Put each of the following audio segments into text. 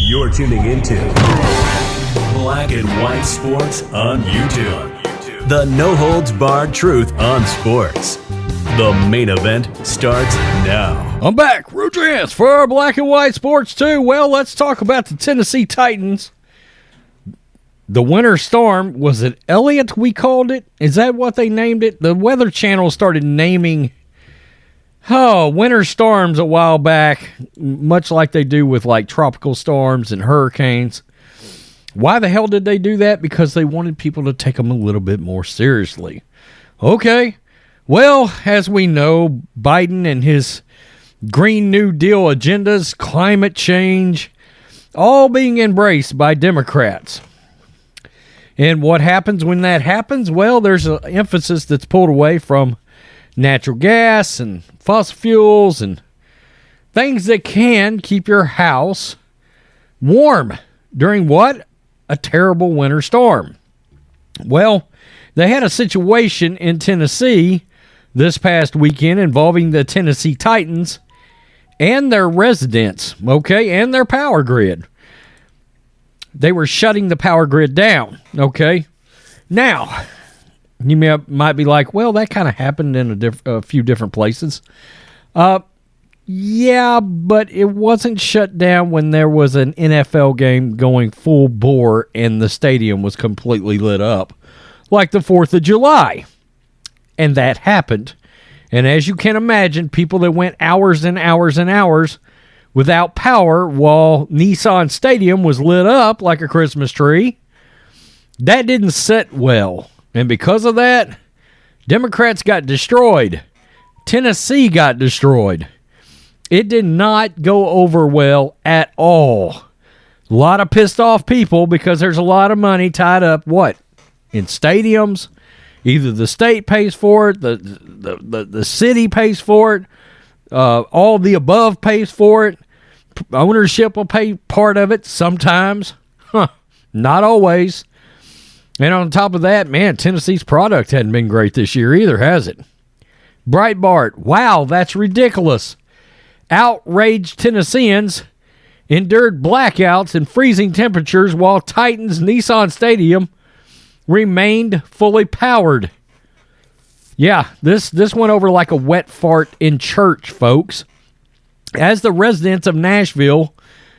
You're tuning into Black and White Sports on YouTube. The no-holds-barred truth on sports. The main event starts now. I'm back, Rodriguez, for Black and White Sports 2. Well, let's talk about the Tennessee Titans. The winter storm, was it Elliott we called it? Is that what they named it? The Weather Channel started naming winter storms a while back, much like they do with like tropical storms and hurricanes. Why the hell did they do that? Because they wanted people to take them a little bit more seriously. Okay. Well, as we know, Biden and his Green New Deal agendas, climate change, all being embraced by Democrats. And what happens when that happens? Well, there's an emphasis that's pulled away from natural gas and fossil fuels and things that can keep your house warm during what? A terrible winter storm. Well, they had a situation in Tennessee this past weekend involving the Tennessee Titans and their residents, okay, and their power grid. They were shutting the power grid down, okay? Now, you might be like, well, that kind of happened in a few different places. Yeah, but it wasn't shut down when there was an NFL game going full bore and the stadium was completely lit up, like the 4th of July. And that happened. And as you can imagine, people that went hours and hours and hours without power while Nissan Stadium was lit up like a Christmas tree, that didn't sit well. And because of that, Democrats got destroyed. Tennessee got destroyed. It did not go over well at all. A lot of pissed off people because there's a lot of money tied up, what? In stadiums. Either the state pays for it, the city pays for it, all the above pays for it. Ownership will pay part of it sometimes. Not always. And on top of that, man, Tennessee's product hadn't been great this year either, has it? Breitbart, wow, that's ridiculous. Outraged Tennesseans endured blackouts and freezing temperatures while Titans Nissan Stadium remained fully powered. Yeah, this went over like a wet fart in church, folks. As the residents of Nashville,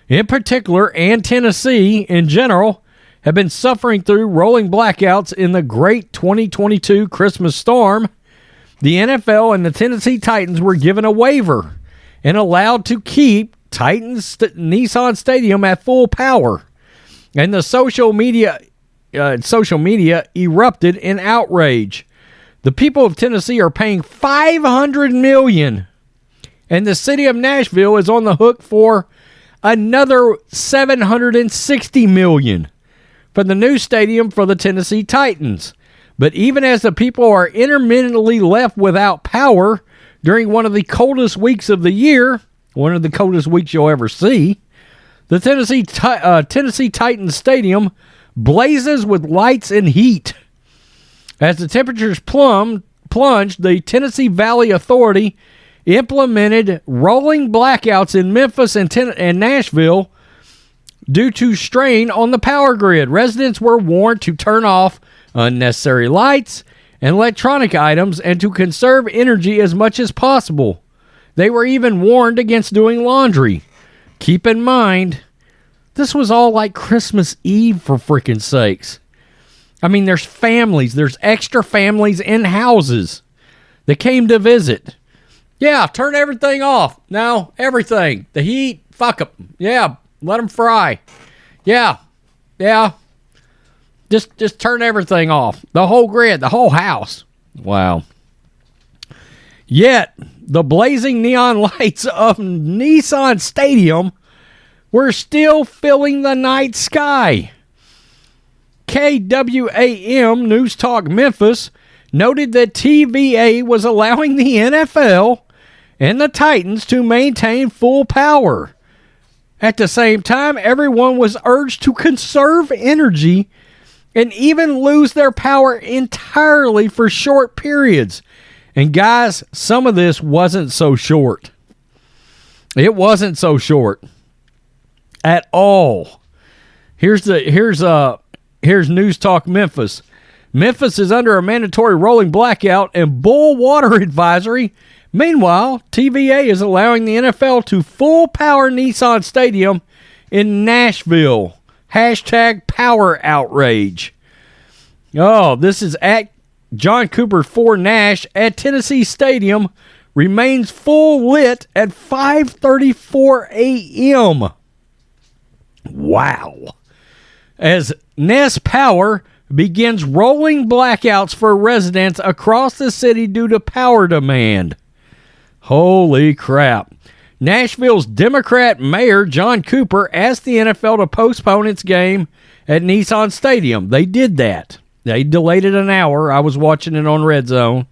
in particular, and Tennessee in general, have been suffering through rolling blackouts in the great 2022 Christmas storm, the NFL and the Tennessee Titans were given a waiver and allowed to keep Titans Nissan Stadium at full power. And the social media erupted in outrage. The people of Tennessee are paying $500 million, and the city of Nashville is on the hook for another $760 million for the new stadium for the Tennessee Titans. But even as the people are intermittently left without power during one of the coldest weeks of the year, one of the coldest weeks you'll ever see, the Tennessee Titans Stadium blazes with lights and heat. As the temperatures plunged, the Tennessee Valley Authority implemented rolling blackouts in Memphis and Nashville due to strain on the power grid. Residents were warned to turn off unnecessary lights and electronic items and to conserve energy as much as possible. They were even warned against doing laundry. Keep in mind, this was all like Christmas Eve, for freaking sakes. I mean, there's extra families in houses that came to visit. Yeah, turn everything off. No, everything. The heat, fuck them. Yeah, let them fry. Yeah. Just turn everything off. The whole grid, the whole house. Wow. Yet, the blazing neon lights of Nissan Stadium were still filling the night sky. KWAM News Talk Memphis noted that TVA was allowing the NFL and the Titans to maintain full power. At the same time, everyone was urged to conserve energy and even lose their power entirely for short periods. And guys, some of this wasn't so short. It wasn't so short. at all. Here's News Talk Memphis. Memphis is under a mandatory rolling blackout and boil water advisory. Meanwhile, TVA is allowing the NFL to full power Nissan Stadium in Nashville. Hashtag power outrage. Oh, this is at John Cooper 4 Nash at Tennessee Stadium remains full lit at 5:34 a.m. Wow. As Nest Power begins rolling blackouts for residents across the city due to power demand. Holy crap. Nashville's Democrat Mayor John Cooper asked the NFL to postpone its game at Nissan Stadium. They did that. They delayed it an hour. I was watching it on Red Zone,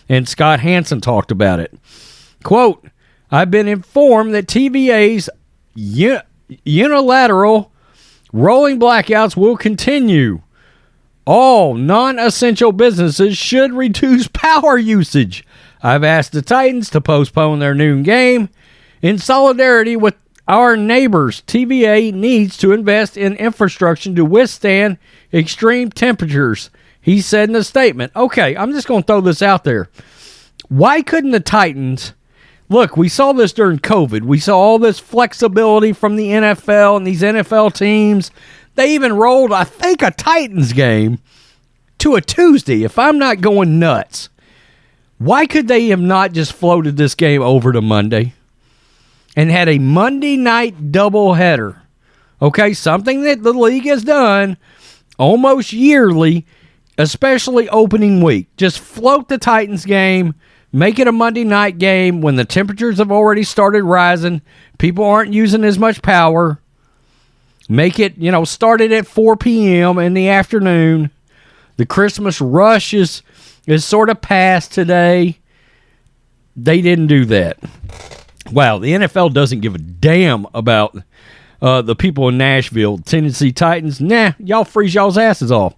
and Scott Hansen talked about it. Quote, I've been informed that TVA's unilateral rolling blackouts will continue. All non-essential businesses should reduce power usage. I've asked the Titans to postpone their noon game. In solidarity with our neighbors, TVA needs to invest in infrastructure to withstand extreme temperatures, he said in a statement. Okay, I'm just going to throw this out there. Why couldn't the Titans... Look, we saw this during COVID. We saw all this flexibility from the NFL and these NFL teams. They even rolled, I think, a Titans game to a Tuesday, if I'm not going nuts. Why could they have not just floated this game over to Monday and had a Monday night doubleheader? Okay, something that the league has done almost yearly, especially opening week. Just float the Titans game, make it a Monday night game when the temperatures have already started rising, people aren't using as much power. Make it, start it at 4 p.m. in the afternoon. The Christmas rush is sort of past today. They didn't do that. Wow, the NFL doesn't give a damn about the people in Nashville. Tennessee Titans, nah, y'all freeze y'all's asses off.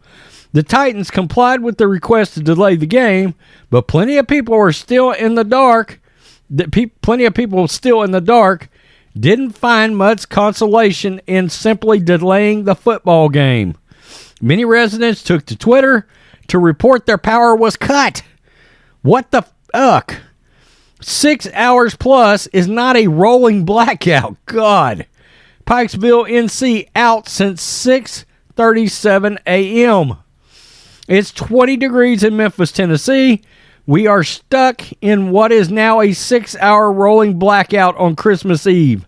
The Titans complied with the request to delay the game, but plenty of people are still in the dark. Didn't find much consolation in simply delaying the football game. Many residents took to Twitter to report their power was cut. What the fuck? 6 hours plus is not a rolling blackout. God. Pikesville, NC, out since 6:37 a.m. It's 20 degrees in Memphis, Tennessee. We are stuck in what is now a 6-hour rolling blackout on Christmas Eve.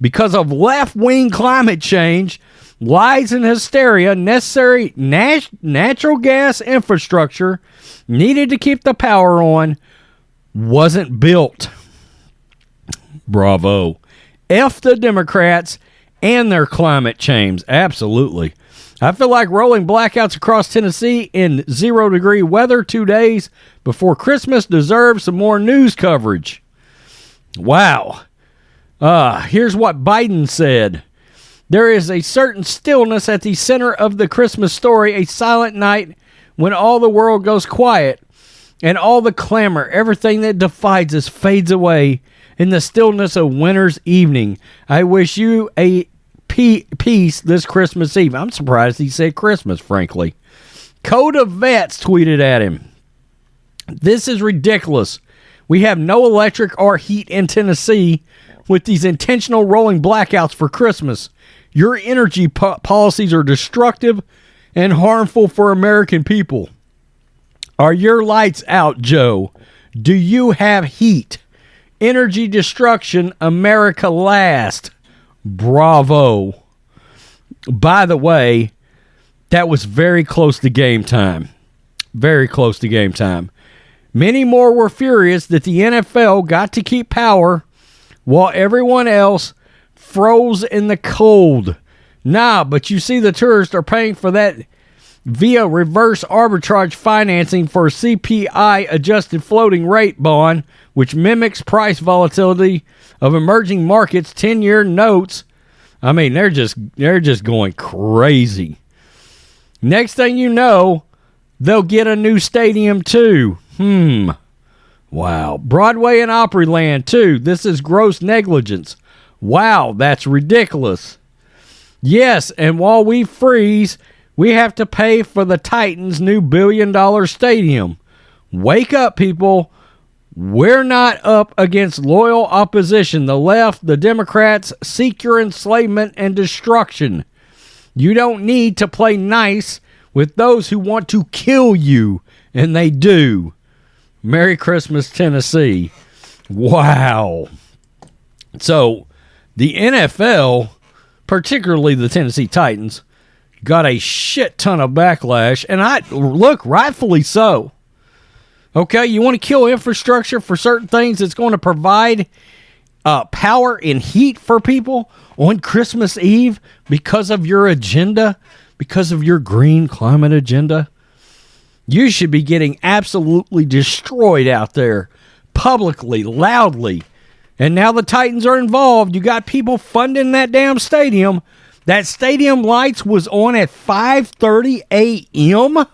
Because of left-wing climate change, lies and hysteria, necessary natural gas infrastructure needed to keep the power on wasn't built. Bravo. F the Democrats and their climate change. Absolutely. I feel like rolling blackouts across Tennessee in 0-degree weather 2 days before Christmas deserves some more news coverage. Wow. Here's what Biden said. There is a certain stillness at the center of the Christmas story, a silent night when all the world goes quiet and all the clamor, everything that divides us fades away in the stillness of winter's evening. I wish you a peace this Christmas Eve. I'm surprised he said Christmas, frankly. Code of Vets tweeted at him. This is ridiculous. We have no electric or heat in Tennessee with these intentional rolling blackouts for Christmas. Your energy policies are destructive and harmful for American people. Are your lights out, Joe? Do you have heat? Energy destruction, America last. Bravo. By the way, that was very close to game time. Very close to game time. Many more were furious that the NFL got to keep power while everyone else froze in the cold. Nah, but you see the tourists are paying for that via reverse arbitrage financing for a CPI-adjusted floating rate bond, which mimics price volatility of emerging markets, 10-year notes. I mean, they're just going crazy. Next thing you know, they'll get a new stadium too. Wow. Broadway and Opryland too. This is gross negligence. Wow, that's ridiculous. Yes, and while we freeze, we have to pay for the Titans' new billion-dollar stadium. Wake up, people. We're not up against loyal opposition. The left, the Democrats, seek your enslavement and destruction. You don't need to play nice with those who want to kill you, and they do. Merry Christmas, Tennessee. Wow. So, the NFL, particularly the Tennessee Titans, got a shit ton of backlash, and rightfully so. Okay, you want to kill infrastructure for certain things that's going to provide power and heat for people on Christmas Eve because of your agenda, because of your green climate agenda? You should be getting absolutely destroyed out there, publicly, loudly. And now the Titans are involved. You got people funding that damn stadium. That stadium lights was on at 5:30 a.m.,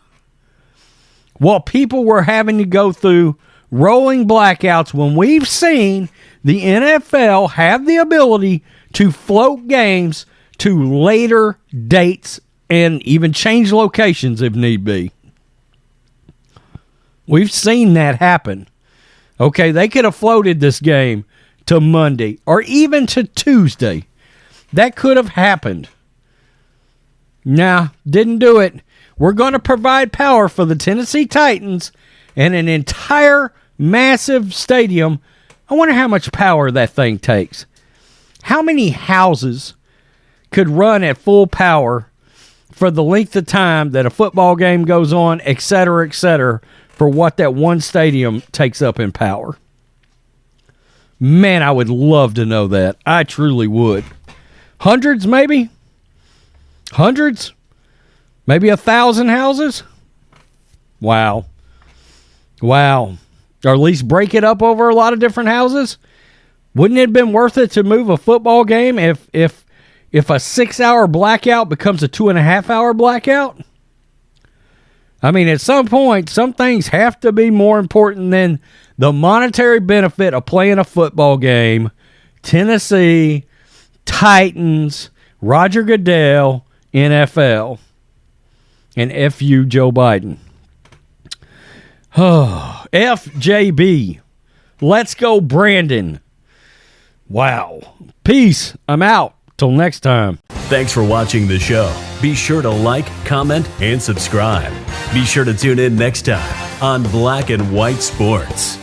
while people were having to go through rolling blackouts when we've seen the NFL have the ability to float games to later dates and even change locations if need be. We've seen that happen. Okay, they could have floated this game to Monday or even to Tuesday. That could have happened. Nah, didn't do it. We're going to provide power for the Tennessee Titans and an entire massive stadium. I wonder how much power that thing takes. How many houses could run at full power for the length of time that a football game goes on, et cetera, for what that one stadium takes up in power? Man, I would love to know that. I truly would. Hundreds, maybe? Hundreds? Maybe 1,000 houses? Wow. Or at least break it up over a lot of different houses? Wouldn't it have been worth it to move a football game if a 6-hour blackout becomes a 2.5-hour blackout? I mean, at some point, some things have to be more important than the monetary benefit of playing a football game. Tennessee, Titans, Roger Goodell, NFL. And F you, Joe Biden. Oh, FJB. Let's go, Brandon. Wow. Peace. I'm out. Till next time. Thanks for watching the show. Be sure to like, comment, and subscribe. Be sure to tune in next time on Black and White Sports.